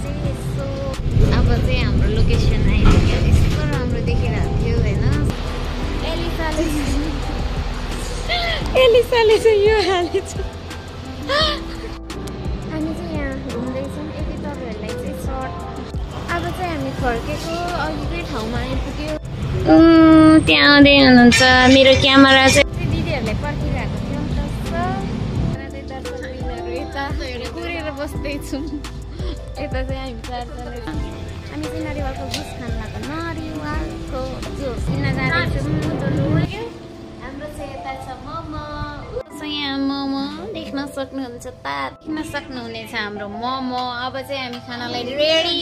चाहिँ यसो अब चाहिँ हाम्रो लोकेसन आइपुग्यो। यस्तो राम्रो देखिरहेको थियो होइन। एलिसाले चाहिँ यो हालेछ। हामी चाहिँ यहाँ घुम्दैछौँ। यदि तपाईँहरूलाई चाहिँ सर्ट अब चाहिँ हामी फर्केको अघिकै ठाउँमा आइपुग्यो। त्यहाँ आउँदै हुनुहुन्छ मेरो क्यामेरा चाहिँ दिदीहरूले पर्खिरहेको थियो। यता कुरेर बस्दैछौँ। यता चाहिँ हामी चारजना हामी चाहिँ नरिवलको जुस खान लाग्यो। नरिवलको जुस किन्न जाँदैछौँ। हाम्रो चाहिँ यता छ मोमो। यहाँ मोमो देख्न सक्नुहुन्छ देख्न सक्नुहुनेछ हाम्रो मोमो। अब चाहिँ हामी खानालाई ready.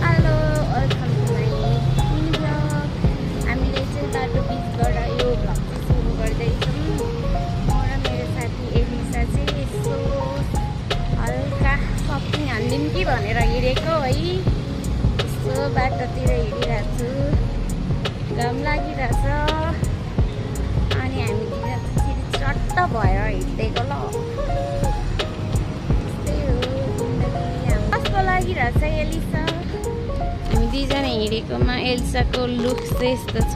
Hello welcome to my vlog. हामीले चाहिँ बाटो बिचबाट यो भ्लग चाहिँ सुरु गर्दैछौँ। म र मेरो साथी एलिसा चाहिँ यसो हल्का सपिङ हालिदिउँ कि भनेर हिँडेको है। यसो बाटोतिर हिँडिरहेको छु। घाम लागिरहेछ अनि हामी फेरि चट्ट भएर हिँड्दैको ल। त्यस्तै हो जिन्दगी। कस्तो लागिरहेछ एलिसा? हामी दुईजना हिँडेकोमा एलिसाको लुक चाहिँ यस्तो छ।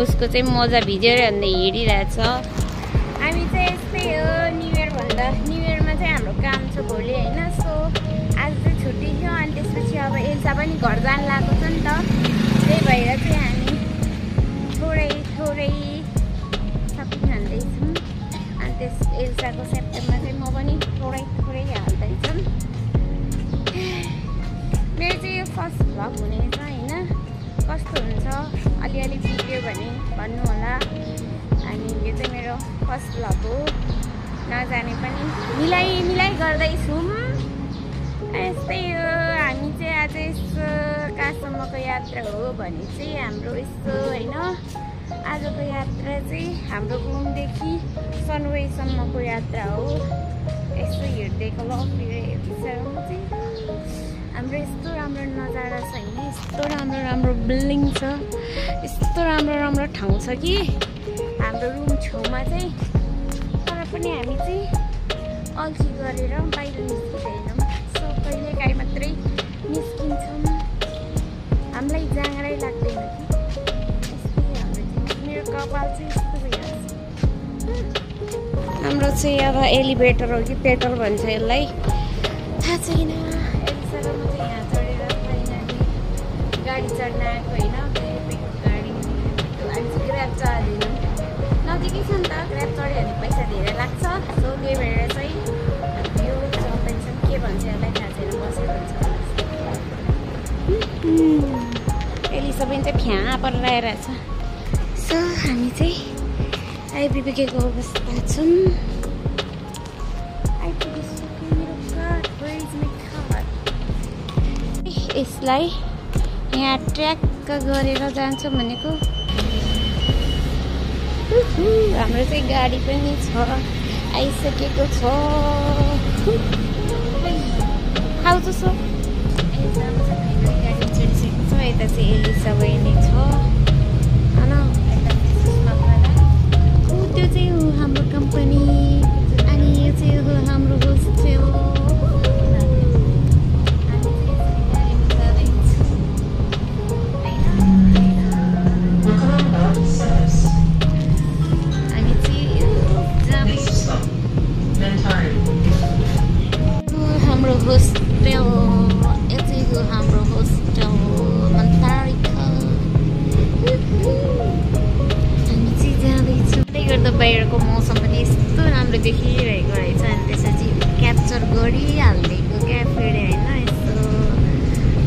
उसको चाहिँ मोजा भिजेर भन्दै हिँडिरहेछ। हामी चाहिँ यस्तै हो। न्यु इयरमा चाहिँ हाम्रो काम छ भोलि होइन। सो आज चाहिँ छुट्टी थियो अनि त्यसपछि अब एलिसा पनि घर जानु लागेको छ नि त। त्यही भएर चाहिँ हामी थोरै सपिङ हाल्दैछौँ। अनि त्यस एलिसाको सेप्टेम्बरमा चाहिँ म पनि थोरै हाल्दैछौँ। मेरो चाहिँ यो फर्स्ट भ्लग हुनेछ होइन। कस्तो हुन्छ अलिअलि बिग्रियो भने भन्नु होला। अनि यो चाहिँ मेरो फर्स्ट भ्लग हो। नजाने पनि मिलाइ गर्दैछौँ। यस्तै हो। हामी चाहिँ आज यसो कहाँसम्मको यात्रा हो भने चाहिँ हाम्रो यसो होइन। आजको यात्रा चाहिँ हाम्रो घुमदेखि सनवेसम्मको यात्रा हो। यसो हिँड्दैको ल फेरि विचारमा चाहिँ हाम्रो यस्तो राम्रो नजारा छ होइन। यस्तो राम्रो बिल्डिङ छ। यस्तो राम्रो ठाउँ छ कि हाम्रो रुम छेउमा चाहिँ। तर पनि हामी चाहिँ अल्छी गरेर बाहिर निस्किँदैनौँ। सो कहिलेकाहीँ मात्रै निस्किन्छौँ। हामीलाई जाँगरै लाग्दैन कि। यस्तै हाम्रो मेरो कपाल चाहिँ यस्तो भइरहेको छ। हाम्रो चाहिँ अब एलिभेटर हो कि पेट्रोल भन्छ यसलाई थाहा छैन। एलिसा र म चाहिँ यहाँ चढेर फाइनली गाडी चढ्न आएको होइन। पेट्रोल गाडी हामी चाहिँ ग्र्याब चढ्दैनौँ। नजिकै छ नि त। ग्र्याब चढ्यो भने पैसा धेरै लाग्छ। सो त्यही भएर चाहिँ यो चढ्दैछौँ। के भन्छ यसलाई थाहा छैन। बसेर भन्छ एलिसा पनि चाहिँ फ्या परेर आइरहेछ। सो हामी चाहिँ आइपुगेको अवस्था छौँ। यसलाई यहाँ ट्र्याक गरेर जान्छौँ भनेको। हाम्रो चाहिँ गाडी पनि छ आइसकेको छ। खाउँछु सो गाडी चढिसकेको छ। यता चाहिँ एलिसा बहिनी छ होइन। त्यो चाहिँ हो हाम्रो कम्पनी अनि यो चाहिँ हो हाम्रो होस्टेल। हाम्रो होस्टेल यो चाहिँ हो हाम्रो होस्टेल मन्तारिका। हामी चाहिँ जाँदैछौँ। त्यसले गर्दा बाहिरको मौसम पनि यस्तो राम्रो देखिरहेको रहेछ। अनि त्यसपछि क्याप्चर गरिहालिदिएको क्या फेरि होइन।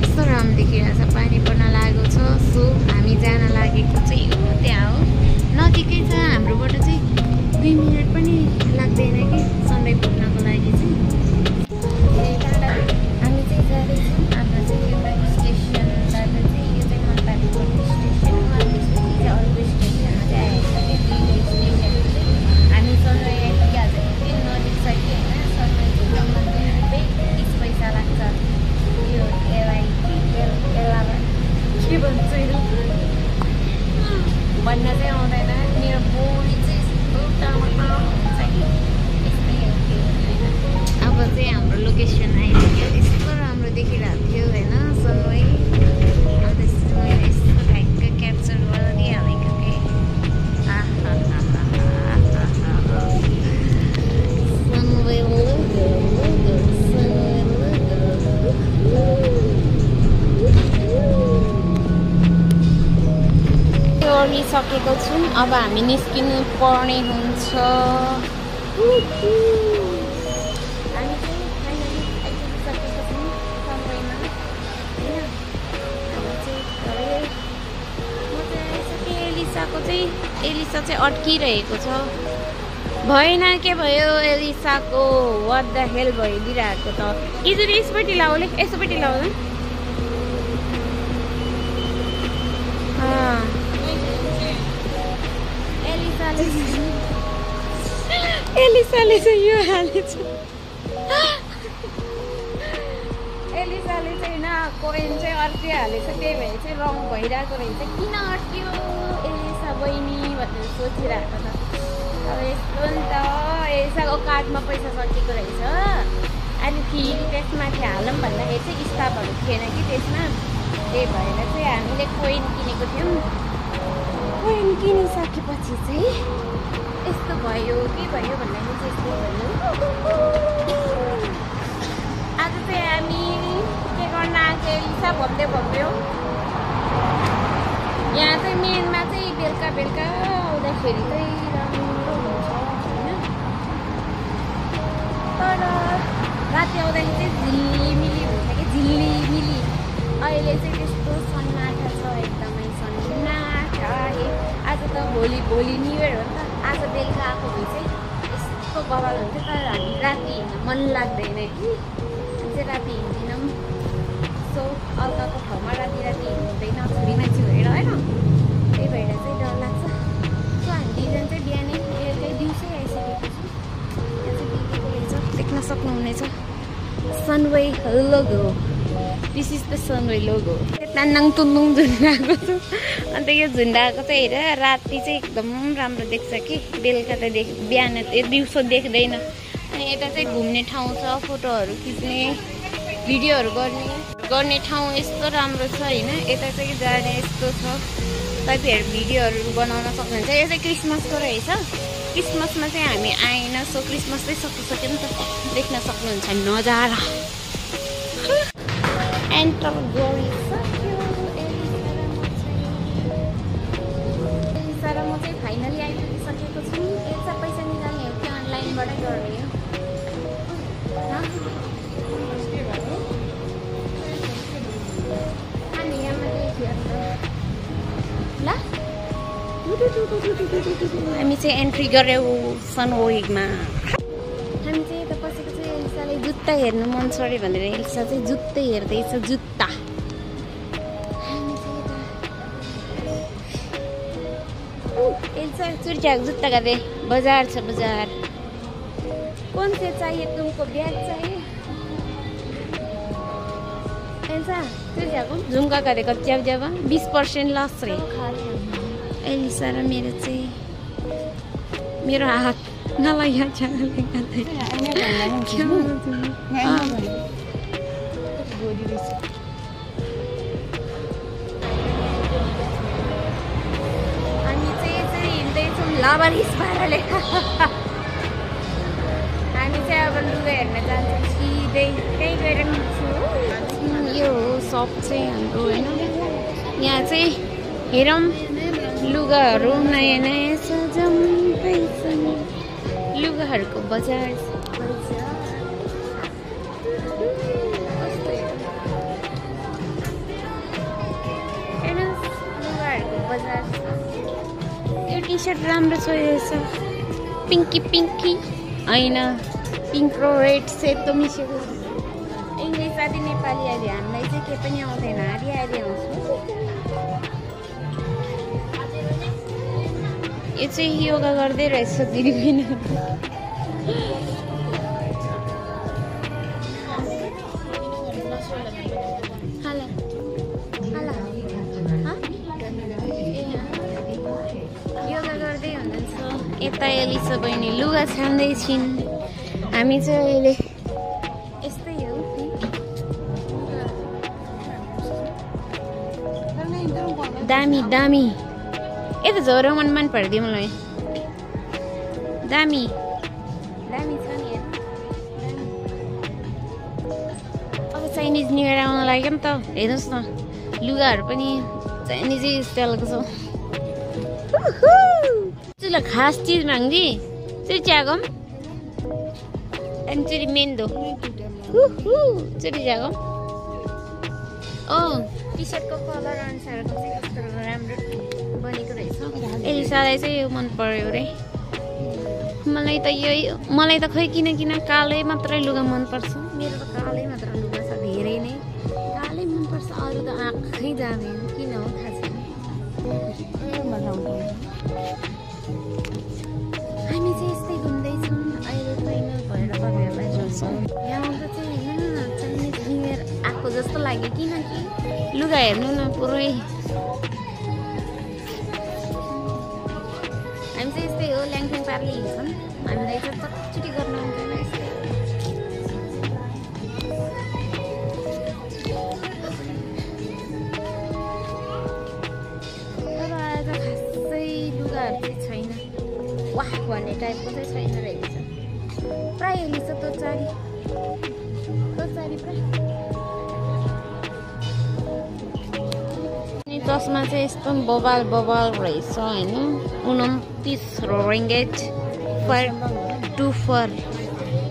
यस्तो राम्रो देखिरहेछ। पानी पर्न लागेको छ। सो हामी जान लागेको चाहिँ त्यहाँ हो। नजिकै छ हाम्रोबाट चाहिँ 2 मिनट पनि लाग्दैन कि सन्डे पुग्नको लागि चाहिँ। हामी चाहिँ जाँदैछौँ। हाम्रो चाहिँ एउटा स्टेसनबाट चाहिँ यो चाहिँ मन्तारिका स्टेसन हो। अनि त्यसपछि चाहिँ अर्को स्टेसनमा चाहिँ आइसक्यो। दुईवटा स्टेसन चाहिँ हामी सनराई आइपुगिहाल्छ कि नजिक छ कि होइन। सनराई पुग्नमा 2 रुपियाँ 30 पैसा लाग्छ। यो एलाई के भन्छ भन्न चाहिँ आउँदैन। मेरो बोडी चाहिँ यस्तो टमाटर हुन्छ कि आएको छौँ। अब हामी निस्किनु पर्ने हुन्छ। हामी चाहिँ फाइनली आइपुगिसकेको छौँ सनराइजमा होइन। हामी चाहिँ घरै म चाहिँ आइसकेँ। एलिसा चाहिँ अड्किरहेको छ। भएन के भयो एलिसाको? व्हाट द हेल भइदिरहेको त। इजुरी यसपट्टि लाउले, यसोपट्टि लाउनु। एलिसाले चाहिँ यो हालेछ। एलिसाले चाहिँ कोइन चाहिँ अर्किहालेछ। त्यही भएर चाहिँ रङ भइरहेको रहेछ। किन अड्कियो एलिसा बहिनी भनेर सोचिरहेको त। अब यस्तो नि त, एलिसाको कार्डमा पैसा सकिएको रहेछ। अहिले फेरि त्यसमाथि हालौँ भन्दाखेरि चाहिँ स्टाफहरू थिएन कि त्यसमा। त्यही भएर चाहिँ हामीले कोइन किनेको थियौँ। कोइन किनिसकेपछि चाहिँ यस्तो भयो। के भयो भन्दाखेरि चाहिँ यस्तो भयो। आज चाहिँ हामी के गर्न आएको एलिसा भन्दै भन्यो। यहाँ चाहिँ मेनमा चाहिँ बेलुका आउँदाखेरि चाहिँ राम्रो हुन्छ होइन। तर राति आउँदाखेरि चाहिँ झिलिमिली हुन्छ कि झिलिमिली। अहिले चाहिँ त्यस्तो सन्नाटा छ, एकदमै सन्नाटा। आज त भोलि न्यु इयर हो नि त। आज बेलुका आएको भए चाहिँ यस्तो बवाल हुन्थ्यो। तर हामी राति हिँड्न मन लाग्दैन कि, हामी चाहिँ राति हिँड्दैनौँ। सो अर्काको ठाउँमा राति हिँड्दैन छोरी मान्छे भएर होइन। त्यही भएर चाहिँ डर लाग्छ। सो हामी दुईजना चाहिँ बिहानै बेलुकै दिउँसै आइसकेको छौँ। यहाँ चाहिँ देखेको रहेछ, देख्न सक्नुहुनेछ Sunway logo. This is the Sunway logo. तान्नाङ तुन्दुङ झुन्डाएको छु। अन्त यो झुन्डाएको चाहिँ हेर राति चाहिँ एकदम राम्रो देख्छ कि, बेलुका त बिहान दिउँसो देख्दैन। अनि यता चाहिँ घुम्ने ठाउँ छ, फोटोहरू खिच्ने, भिडियोहरू गर्ने ठाउँ यस्तो राम्रो छ होइन। यता चाहिँ जाने यस्तो छ, तपाईँहरू भिडियोहरू बनाउन सक्नुहुन्छ। यो चाहिँ क्रिसमसको रहेछ। क्रिसमसमा चाहिँ हामी आएन। सो क्रिसमस चाहिँ सकिसक्यो नि त, देख्न सक्नुहुन्छ नजारा। एन्टर गरिसक्यो। एलिसा र म चाहिँ फाइनली आइपुगिसकेको छु। एलिसा पैसा निकाल्ने हो कि अनलाइनबाटै गर्ने हो? हामी यहाँ देखियो ल। हामी चाहिँ एन्ट्री गऱ्यौँ सनवेमा। हामी चाहिँ यता पसेको चाहिँ एलिसाले जुत्ता हेर्नु मन छ अरे भनेर एलिसा चाहिँ जुत्तै हेर्दैछ। जुत्ता हामी चाहिँ एलिसा चुर्चाको जुत्ता का दे। बाजार छ बाजार। कौन से चाहिए तुमको? बैग चाहिए एलिसा? चुर्चाको झुम्का गरेको च्याउ च्याउ 20% लस रे। एलिसा र मेरो चाहिँ मेरो हात नलाग्या च्याउले गर्दै हामी चाहिँ हिँड्दैछौँ लाबारिस पाराले। हामी चाहिँ अब लुगा हेर्न जान्छौँ सिधै। त्यहीँ गएर यो सप चाहिँ हाम्रो होइन। यहाँ चाहिँ हेरौँ लुगाहरू नयाँ नयाँ सजाउँदैछन्। लुगाहरूको बजार लुगाहरूको बजार। यो टी सर्ट राम्रो छ। यो छ पिङ्की होइन, पिङ्क र रेड सेतो मिसेको। इङ्ग्लिस आदि नेपाली आदि हामीलाई चाहिँ के पनि आउँदैन। आदि आउँछ। यो चाहिँ योगा गर्दै रहेछ दिदी पनि। योगा गर्दै हुनुहुन्छ यता एलिसा बहिनी लुगा छान्दैछिन्। हामी चाहिँ अहिले यस्तै हो। दामी यता झोरो मन परिदियो मलाई। दामी छ नि। अब चाइनिज न्यु इयर आउन लाग्यो नि त। हेर्नुहोस् न लुगाहरू पनि चाइनिजै स्टाइलको छ। चलो खास चीज मांगी चुरी जागम अनि चुरी मेन्दो चुरी जागम टी सर्टको कलर अनुसारको चाहिँ कस्तो राम्रो बनेको रहेछ एलिसालाई चाहिँ यो मन पर्यो रे मलाई त खै किन कालै मात्रै लुगा मन पर्छ मेरो त कालै मात्र लुगा छ धेरै नै कालै मन पर्छ अरू त आँखै जाँदैन किन हो थाहा छैन हामी चाहिँ यस्तै घुम्दैछौँ अहिले फाइनल भएर तपाईँहरूलाई जोड्छौँ यहाँ त चाहिँ होइन चाइनिज न्यु इयर आएको जस्तो लाग्यो किनकि लुगा हेर्नु न पुरै हामी चाहिँ यस्तै हो ल्याङफ्याङ पारले हिँड्छौँ हामीलाई चाहिँ चटचुटी गर्न आउँदैन यस्तै तर आज खासै लुगाहरू चाहिँ छैन वाह भन्ने टाइपको चाहिँ छैन रहेछ प्राय हेर्नु छ तोचारी प्राय चस्मा चाहिँ यस्तो बबाल रहेछ होइन 29 रिङ्गेट पर 2 फर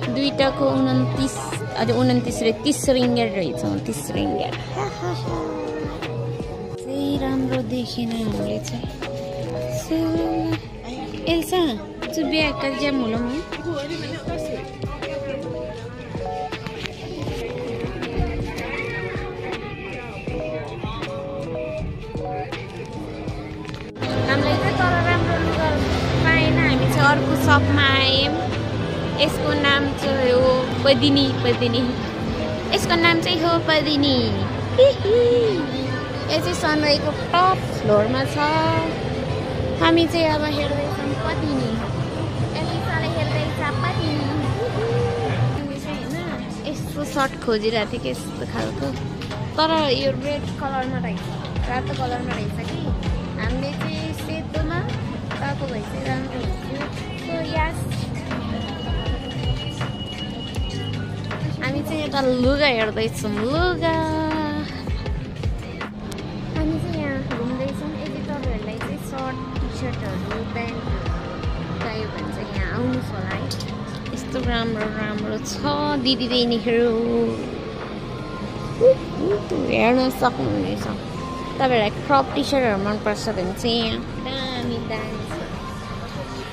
दुईटाको 29 अझ 29 रे 30 रिङ्गेट रहेछ 30 रिङ्गेट चाहिँ राम्रो देखेन हामीले चाहिँ एल्सा चुबिया कल मुलम अर्को सपमा आयौँ यसको नाम चाहिँ हो पदिनी यसको नाम चाहिँ हो पदिनी यो चाहिँ सनराइजको टप फ्लोरमा छ हामी चाहिँ अब हेर्दैछौँ पदिनी एलिसाले हेर्दैछ पदिनी होइन यस्तो सर्ट खोजिरहेको थिएँ कि यस्तो खालको तर यो रेड कलरमा रहेछ रातो कलरमा रहेछ कि हामीले चाहिँ सेतोमा ताको भएछ राम्रो हुन्थ्यो सो यस हामी चाहिँ यता लुगा हेर्दैछौँ लुगा हामी चाहिँ यहाँ घुम्दैछौँ यदि तपाईँहरूलाई चाहिँ सर्ट टी सर्टहरू प्यान्टहरू चाहियो भने चाहिँ यहाँ आउनुहोस् होला है यस्तो राम्रो छ दिदी बहिनीहरू हेर्न सक्नुहुनेछ तपाईँहरूलाई क्रप टी सर्टहरू मनपर्छ भने चाहिँ यहाँ दामी छ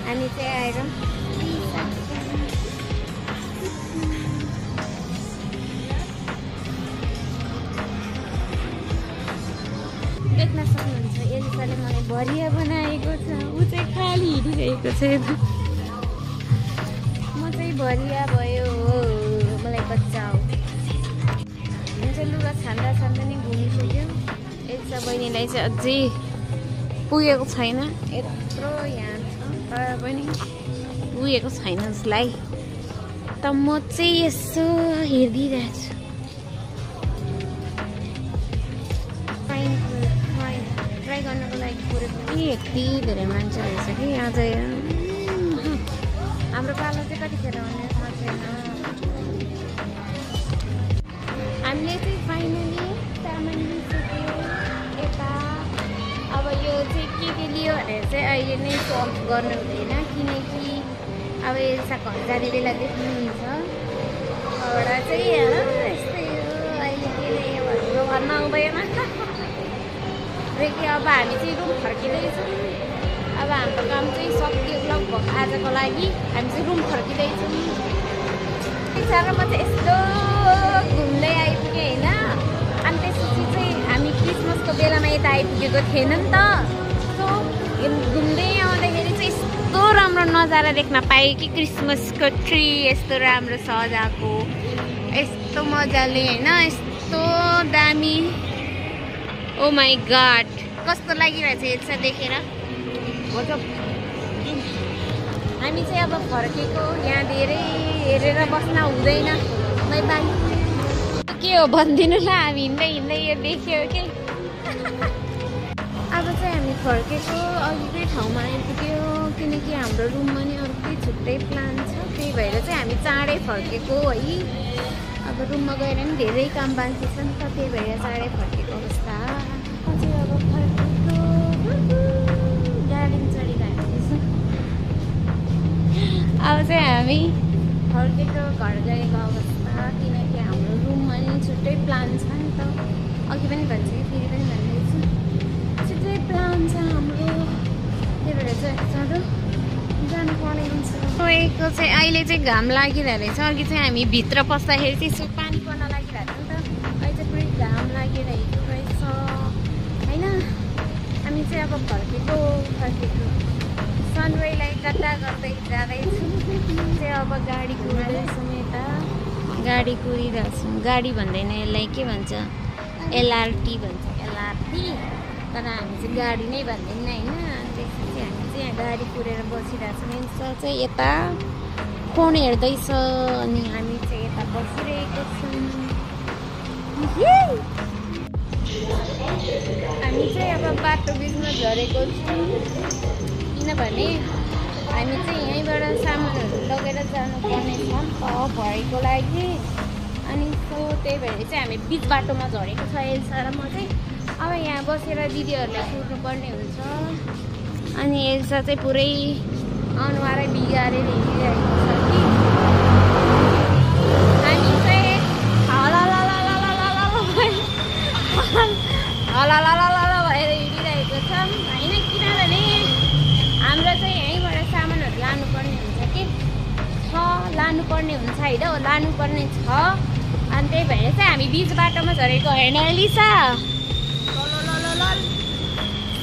हामी चाहिँ आएर देख्न सक्नुहुन्छ एलिसाले मलाई भरिया बनाएको छ ऊ चाहिँ खाली हिँडिरहेको छ म चाहिँ भरिया भयो मलाई बच्चा हो चाहिँ लुगा छान्दा नै घुमिसक्यो एलिसा बहिनीलाई चाहिँ अझै पुगेको छैन यत्रो यहाँ छ तर पनि पुगेको छैन उसलाई त म चाहिँ यसो हेरिदिइरहेको छु ट्राई गर्नको लागि पुगेको कि यति धेरै मान्छे रहेछ कि यहाँ चाहिँ हाम्रो पालो चाहिँ कतिखेर आउने थाहा छैन हामीले चाहिँ फाइनली सामान लिइसक्यो यता अब यो चाहिँ के लियो भनेर चाहिँ अहिले नै सल्भ गर्नु हुँदैन किनकि अब यसो घर जाने बेला देख्नुहुन्छ एउटा चाहिँ यस्तै हो अहिले के ल्यायो भनेर भन्न आउँदैन र कि अब हामी चाहिँ रुम फर्किँदैछौँ अब हाम्रो काम चाहिँ सकियो लगभग आजको लागि हामी चाहिँ रुम फर्किँदैछौँ साह्रो म चाहिँ यस्तो घुम्दै आइपुगेँ होइन अनि त्यसपछि चाहिँ हामी क्रिसमसको बेलामा यता आइपुगेको थिएन नि त सो घुम्दै आउँदाखेरि चाहिँ यस्तो राम्रो नजारा देख्न पाएँ कि क्रिसमसको ट्री यस्तो राम्रो सजाएको यस्तो मजाले होइन यस्तो दामी ओ माई गॉड कस्तो लागिरहेछ यसो देखेर हामी चाहिँ अब फर्केको यहाँ धेरै हेरेर बस्न हुँदैन बाई बाई के हो भनिदिनु ल हामी हिँड्दै यो देख्यो कि अब चाहिँ हामी फर्केको अर्कै ठाउँमा आइपुग्यो किनकि हाम्रो रुममा नि अर्कै छुट्टै प्लान छ त्यही भएर चाहिँ हामी चाँडै फर्केको है अब रुममा गएर नि धेरै काम बाँकी छ नि त त्यही भएर चाँडै फर्केको अवस्था अब फर्केको गाडी अब चाहिँ हामी फर्केको घर गएको अवस्था, किनकि हाम्रो रुममा नि छुट्टै प्लान छ नि त। अघि पनि भन्छु कि फेरि पनि भन्दैछु, छुट्टै प्लान छ हाम्रो, त्यही भएर चाहिँ चाँडो जानुपर्ने हुन्छ। गएको चाहिँ अहिले चाहिँ घाम लागिरहेको रहेछ। अघि चाहिँ हामी भित्र पस्दाखेरि चाहिँ यसो पानी पर्न लागिरहेको थियो नि त, अहिले चाहिँ पुरै घाम लागिरहेको रहेछ होइन। हामी चाहिँ अब फर्केको सनराइजलाई कता गर्दै जाँदैछौँ चाहिँ। अब गाडी कुरिरहेछौँ, यता गाडी कुरिरहेछौँ। गाडी भन्दैन, यसलाई के भन्छ, एलआरटी भन्छ, एलआरटी। तर हामी चाहिँ गाडी नै भन्दैन होइन। त्यसपछि हामी चाहिँ यहाँ गाडी कुरेर बसिरहेछौँ। यता चाहिँ यता फोन हेर्दैछ अनि हामी चाहिँ यता बसिरहेको छौँ। हामी चाहिँ अब बाटो बिचमा झरेको छौँ, किनभने हामी चाहिँ यहीँबाट सामानहरू लगेर जानुपर्ने छ नि त भरेको लागि। अनि त्यही भएर चाहिँ हामी बिच बाटोमा झरेको छ एल्सा र म चाहिँ। अब यहाँ बसेर दिदीहरूलाई कुर्नुपर्ने हुन्छ। अनि एल्सा चाहिँ पुरै अनुहारै बिगारेर हिँडिरहेको छ कि। हामी चाहिँ हलालालाला भएर हिँडिरहेको छौँ होइन, किनभने हाम्रो चाहिँ यहीँबाट सामानहरू लानुपर्ने हुन्छ कि लानुपर्ने हुन्छ होइन, लानुपर्ने छ। अनि त्यही भएर चाहिँ हामी बिच बाटोमा झरेको होइन लिसा,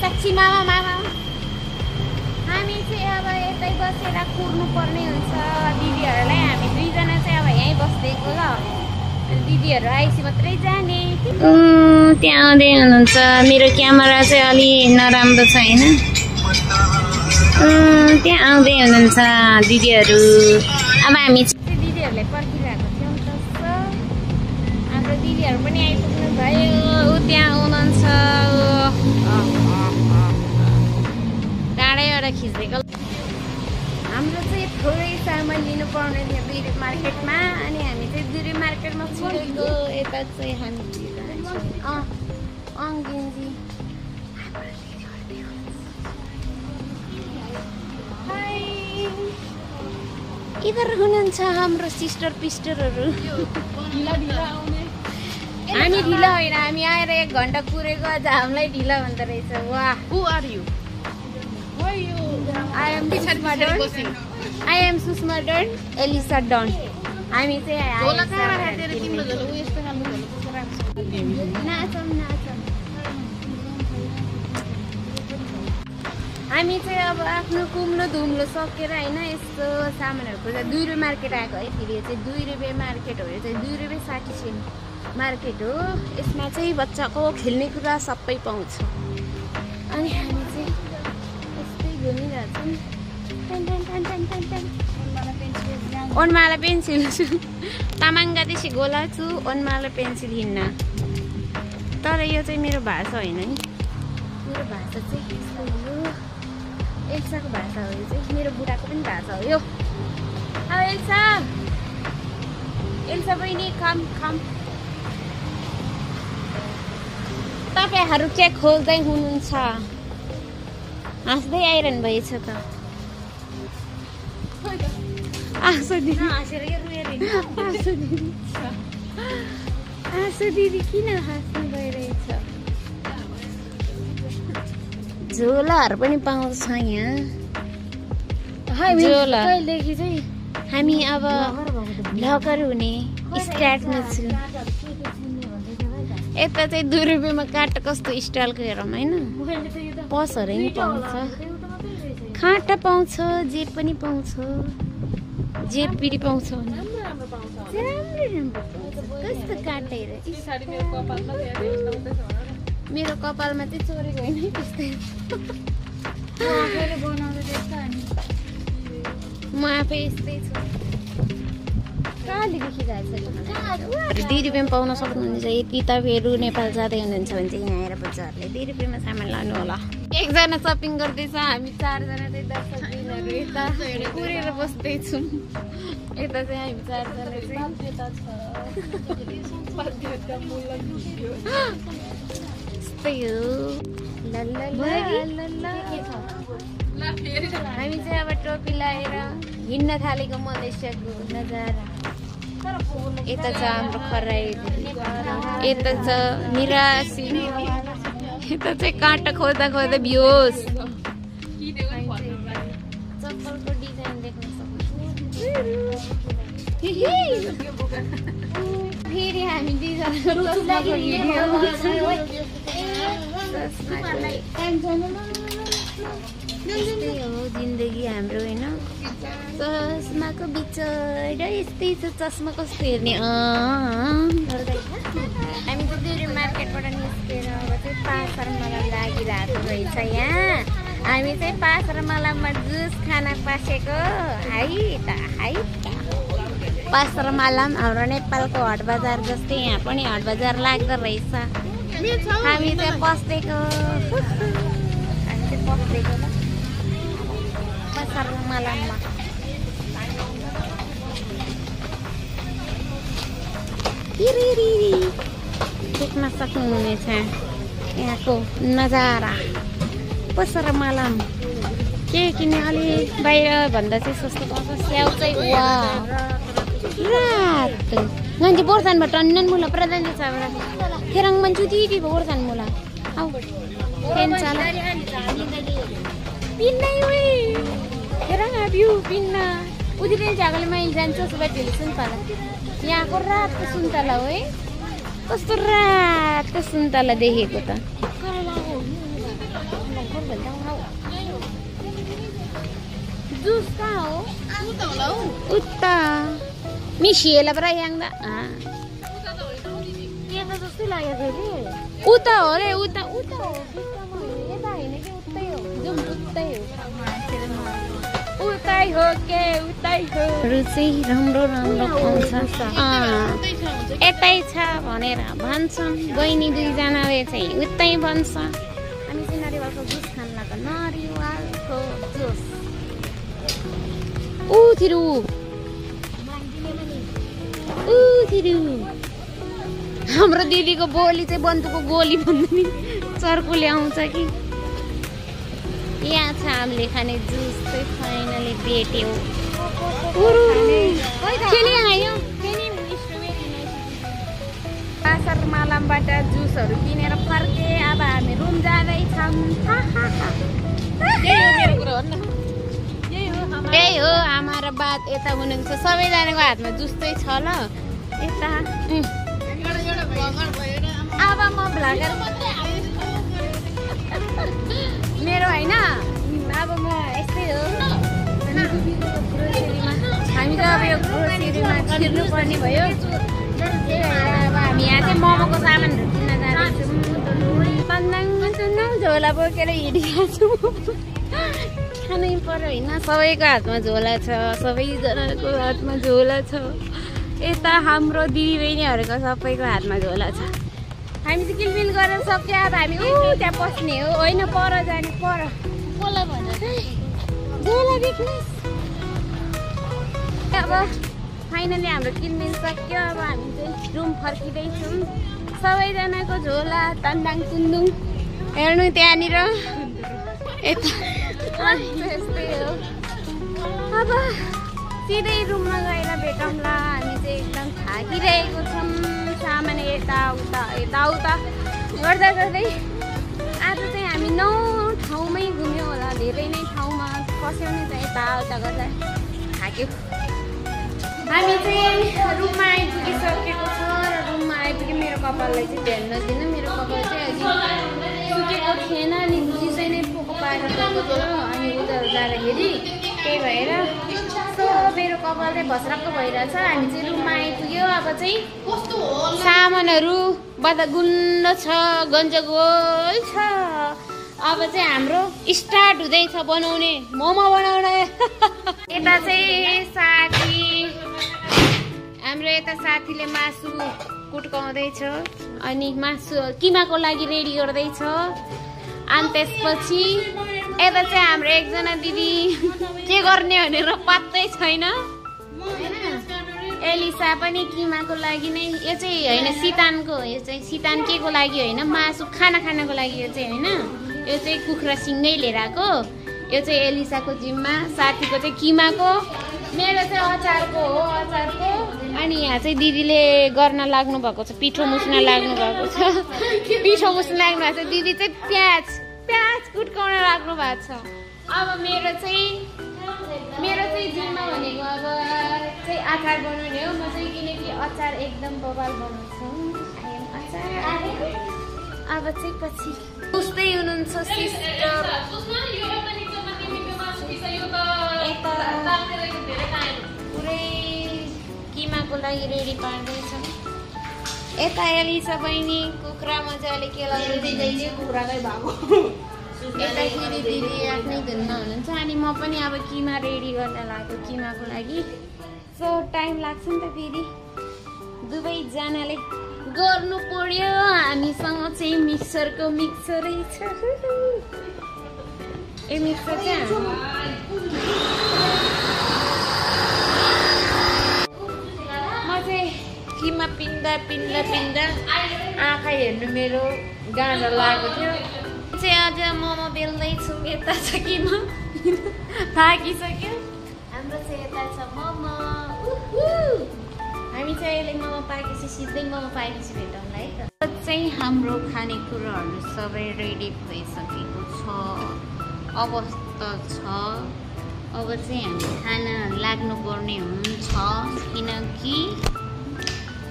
साक्षी मामा। हामी चाहिँ अब यतै बसेर कुर्नुपर्ने हुन्छ दिदीहरूलाई। हामी दुईजना चाहिँ अब यहीँ बसिदिएको ल, दिदीहरू आएपछि मात्रै जाने। त्यहाँ आउँदै हुनुहुन्छ। मेरो क्यामेरा चाहिँ अलि नराम्रो छ होइन। त्यहाँ आउँदै हुनुहुन्छ दिदीहरू। अब हामी चाहिँ दिदीहरूलाई पर्खिरहेको थियौँ त। हाम्रो दिदीहरू पनि आइपुग्नु भयो। ऊ त्यहाँ आउनुहुन्छ, टाढैबाट खिच्देको। हाम्रो चाहिँ थोरै सामान लिनुपर्ने थियो दुई मार्केटमा, अनि हामी चाहिँ दुई मार्केटमा पुगेको। यता चाहिँ हामी अङ्गिन्जी इधर हुनुहुन्छ हाम्रो सिस्टर पिस्टरहरू। हामी ढिला होइन, हामी आएर 1 घन्टा कुरेको, आज हामीलाई ढिला भन्दो रहेछ। वाह, who are you? I am Susma Don, Elisa Don. हामी चाहिँ हामी चाहिँ अब आफ्नो कुम्लो धुम्लो सकेर होइन, यस्तो सामानहरूको चाहिँ 2 रुपियाँ मार्केट आएको है। फेरि यो चाहिँ 2 रुपियाँ मार्केट हो। यो चाहिँ 2 रुपियाँ 60 सेन्ट मार्केट हो। यसमा चाहिँ बच्चाको खेल्ने कुरा सबै पाउँछ। अनि हामी चाहिँ यस्तै घुमिरहेछौँ। ओन्माला पेन्सिल छु, तामाङ्गा त्यसै गोला छु, ओन्माला पेन्सिल हिँड्न। तर यो चाहिँ मेरो भाषा होइन है, मेरो भाषा चाहिँ यस्तो हो। एल्साको भाषा हो यो चाहिँ, मेरो बुढाको पनि भाषा हो यो। अब एल्सा बहिनी खाम। तपाईँहरू के खोज्दै हुनुहुन्छ? हाँस्दै आइरहनु भएछ त। आसो दिदी किन हाँस्नु भइरहेछ? झोलाहरू पनि पाउँछ यहाँ। झोलादेखि चाहिँ हामी अब भ्लगर हुने स्टार्टमा छु। यता चाहिँ 2 रुपियाँमा काँटा कस्तो स्टाइलको हेरौँ होइन। पसहरू नि पाउँछ, काँटा पाउँछ, जेब पनि पाउँछ, जेब पिरी पाउँछ। कस्तो काँटा हेर, मेरो कपालमा चाहिँ चोरेको होइन त्यस्तै। म आफै यस्तै छु। कहाँले देखिरहेको छ? 2 रुपियाँमा पाउन सक्नुहुन्छ। यति तपाईँहरू नेपाल जाँदै हुनुहुन्छ भने चाहिँ यहाँ आएर बच्चाहरूले 2 रुपियाँमा सामान लानु होला। एकजना सपिङ गर्दैछ, हामी 4 जना चाहिँ दर्शकहरू यता कुरेर बस्दैछौँ। यता चाहिँ हामी 4 जना हामी चाहिँ अब टोपी लगाएर हिँड्न थालेको मलेसियाको नजारा। यता छ हाम्रो खराई, यता छ निरासी, यता चाहिँ काँटा खोज्दा खोज्दा बिहोस। चप्पलको डिजाइन देख्न सक्नुहुन्छ। फेरि हामी दुईजनाको चस्माको भिडियो यस्तै हो जिन्दगी हाम्रो होइन। चस्माको बिचरा यस्तै छ, चस्मा कस्तो हेर्ने। हामी चाहिँ दुरी मार्केटबाट निस्केर अब चाहिँ पासरमाला लागिरहेको रहेछ यहाँ। हामी चाहिँ पासरमालामा जुस खान पासेको। हाई पासरमाला हाम्रो नेपालको हाट बजार जस्तै यहाँ पनि हाट बजार लाग्दो रहेछ। हामी चाहिँ पस्देको पासरमालामा। देख्न सक्नुहुनेछ यहाँको नजारा। पासरमाला के किन्ने अलिक बाहिर भन्दा चाहिँ सस्तो पाउँछ। स्याउ चाहिँ वा रात nanti borsan batanan mula peradan di sana. Kerang mencuci di borsan mula. Au, kencala. Pinna yui. Kerang abiu pinna. Udah deh jangan main jancu sebab jelisun pala. Ya aku rat kesuntala we. Kesurat kesuntala deh kita. Jus kau? Uta. Michelle apa yang dah? Iya tu susu lah ya jadi. Uta oleh uta. Ini dah ini ke uta yo. Jom uta yo. Utai ho ke utai ho. Rusi राम्रो पाउँछ। यतै छ भनेर भन्छन्। बहिनी दुईजनाले चाहिँ उतै भन्छ। हामी चाहिँ नरिवलको जुस खान लाग्यो। नरिवलको जुस। थिरु हाम्रो दिदीको बोली चाहिँ बन्दुकको गोली भन्दै चर्कोले आउँछ कि। यहाँ छ हामीले खाने जुस चाहिँ फाइनली भेट्यो। खेली आयो पासरमालाबाट जुसहरू किनेर फर्के। अब हामी रुम जाँदैछौँ। यही हो हाम्रो बात। यता हुनुहुन्छ सबैजनाको हातमा जुस चाहिँ छ ल। यता अब म भ्लगर मेरो होइन। अब म यस्तै हो। हामी त अब यो ग्रोसरीमा छिर्नु पर्ने भयो। अब हामी यहाँ चाहिँ मोमोको सामानहरू किन्न जाँदैछौँ। तन्दाङ झोला बोकेर हिँडिरहेको छु। खानै पर्यो होइन। सबैको हातमा झोला छ। सबैजनाको हातमा झोला छ। यता हाम्रो दिदी बहिनीहरूको सबैको हातमा झोला छ। हामी चाहिँ किलबिल गरेर सक्यो। अब हामी त्यहाँ पस्ने हो होइन। पर जाने पर झोला देख्नु। अब फाइनली हाम्रो किलबिल सक्यो। अब हामी चाहिँ रुम फर्किँदैछौँ। सबैजनाको झोला तन्दाङ तुन्दुङ हेर्नु त्यहाँनिर। यस्तै हो। अब सिधै रुममा गएर भेटौँला। हामी चाहिँ एकदम थाकिरहेको छौँ। सामान यताउता गर्दा गर्दै आज चाहिँ हामी 9 ठाउँमै घुम्यौँ होला। धेरै नै ठाउँमा पस्यौँ नि त यताउता गर्दा थाक्यो। हामी चाहिँ रुममा आइपुगिसकेको छ र रुममा आइपुग्यो। मेरो कपाललाई चाहिँ ध्यान नदिनु। मेरो कपाल चाहिँ अघि सुकेको थिएन अनि चिसै नै पोको पारेर गएको थियो। अनि उनीहरू जाँदाखेरि त्यही भएर मेरो कपाल चाहिँ भस्रक्क भइरहेछ। हामी चाहिँ रुममा आइपुग्यो। अब चाहिँ सामानहरू बदागुन्ड छ, गन्जगोल छ। अब चाहिँ हाम्रो स्टार्ट हुँदैछ बनाउने मोमो बनाउने। यता चाहिँ हाम्रो यता साथीले मासु कुटकाउँदैछ अनि मासु किमाको लागि रेडी गर्दैछ। अनि त्यसपछि यता चाहिँ हाम्रो एकजना दिदी के गर्ने भनेर पत्तै छैन। एलिसा पनि किमाको लागि नै। यो चाहिँ होइन सितानको। यो चाहिँ सितान के को लागि होइन, मासु खानाको लागि। यो चाहिँ होइन, यो चाहिँ कुखुरा सिँगै लिएर आएको। यो चाहिँ एलिसाको जिम्मा, साथीको चाहिँ किमाको, मेरो चाहिँ अचारको हो, अचारको। अनि यहाँ चाहिँ दिदीले गर्न लाग्नु भएको छ, पिठो मुस्न लाग्नु भएको छ, पिठो मुस्न लाग्नु भएको छ। दिदी चाहिँ प्याज कुटकाउन लाग्नु भएको छ। अब मेरो चाहिँ जिम्मा भनेको अब चाहिँ अचार बनाउने हो। म चाहिँ किनकि अचार एकदम बबाल बनाउँछु। अब चाहिँ पछि उस्तै हुनुहुन्छ सिस्टर। पुरै किमाको लागि रेडी पार्दैछौँ। यता एलिसा बहिनी कुखुरा मजाले केलाउँदै कुखुराकै भएको। यताखेरि दिदी आफ्नै धुनमा हुनुहुन्छ। अनि म पनि अब किमा रेडी गर्न लाग्यो किमाको लागि। सो टाइम लाग्छ नि त फेरि, दुवैजनाले गर्नु पर्यो। हामीसँग चाहिँ मिक्सरको मिक्सरै छ। ए मिक्सर चाहिँ म चाहिँ किमा पिन्दा आँखा हेर्नु मेरो गाना लागेको थियो। चाहिँ आज मोमो बेल्दैछु। यता छ किमा थाकिसक्यो। हाम्रो चाहिँ यता छ मोमो। हामी चाहिँ अहिले मोमो पाकेपछि सिधै मोमो पाकेपछि भेटौँला है त। चाहिँ हाम्रो खानेकुराहरू सबै रेडी भइसकेको छ, अवस्था छ। अब चाहिँ हामी खाना लाग्नुपर्ने हुन्छ, किनकि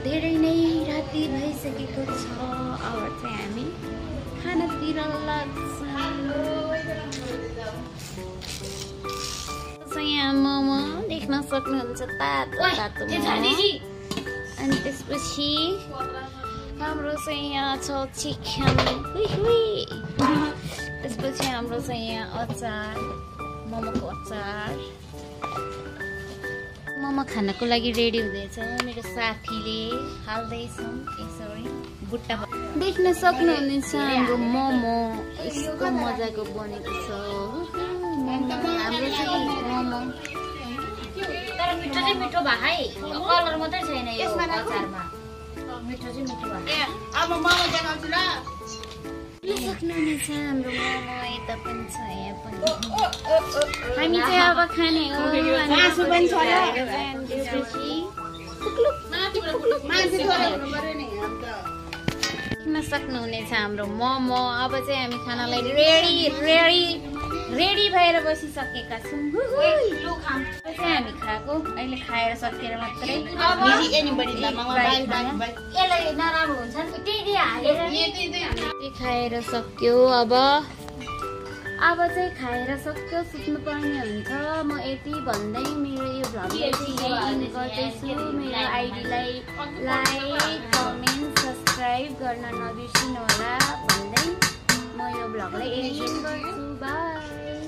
धेरै नै राति भइसकेको छ। अब चाहिँ हामी खानातिर लाग्छौँ। यहाँ मोमो देख्न सक्नुहुन्छ, तातो मोमो। अनि त्यसपछि हाम्रो चाहिँ यहाँ छ चिकन। त्यसपछि हाम्रो चाहिँ यहाँ अचार, मोमोको अचार। मोमो खानको लागि रेडी हुँदैछ। मेरो साथीले हाल्दैछौँ यसरी बुट्टा। देख्न सक्नुहुनेछ हाम्रो मोमो यस्तो मजाको बनेको छ। हाम्रो चाहिँ मोमो तर मिठो चाहिँ मिठो भयो है, कलर मात्रै छैन यो अचारमा। मिठो चाहिँ मिठो भयो। अब मोमो देखाउँछु ल। सक्नुहुनेछ हाम्रो मोमो यता पनि छ, यहाँ पनि। हामी चाहिँ अब खाने हो। मासु पनि छ। देख्न सक्नुहुनेछ हाम्रो मोमो। अब चाहिँ हामी खानालाई रेडी भएर बसिसकेका छौँ। चाहिँ हामी खाएको अहिले खाएर सकेर मात्रै नराम्रो हुन्छ नि त्यही हालेर खाएर सक्यो। अब चाहिँ खाएर सक्यो, सुत्नु पर्ने हुन्छ। म यति भन्दै मेरो यो भ्लगलाई एन्ड गर्दैछु। मेरो आइडीलाई लाइक, कमेन्ट, सब्सक्राइब गर्न नबिर्सिनु होला भन्दै म यो भ्लगलाई एन्ड गर्छु। बाई।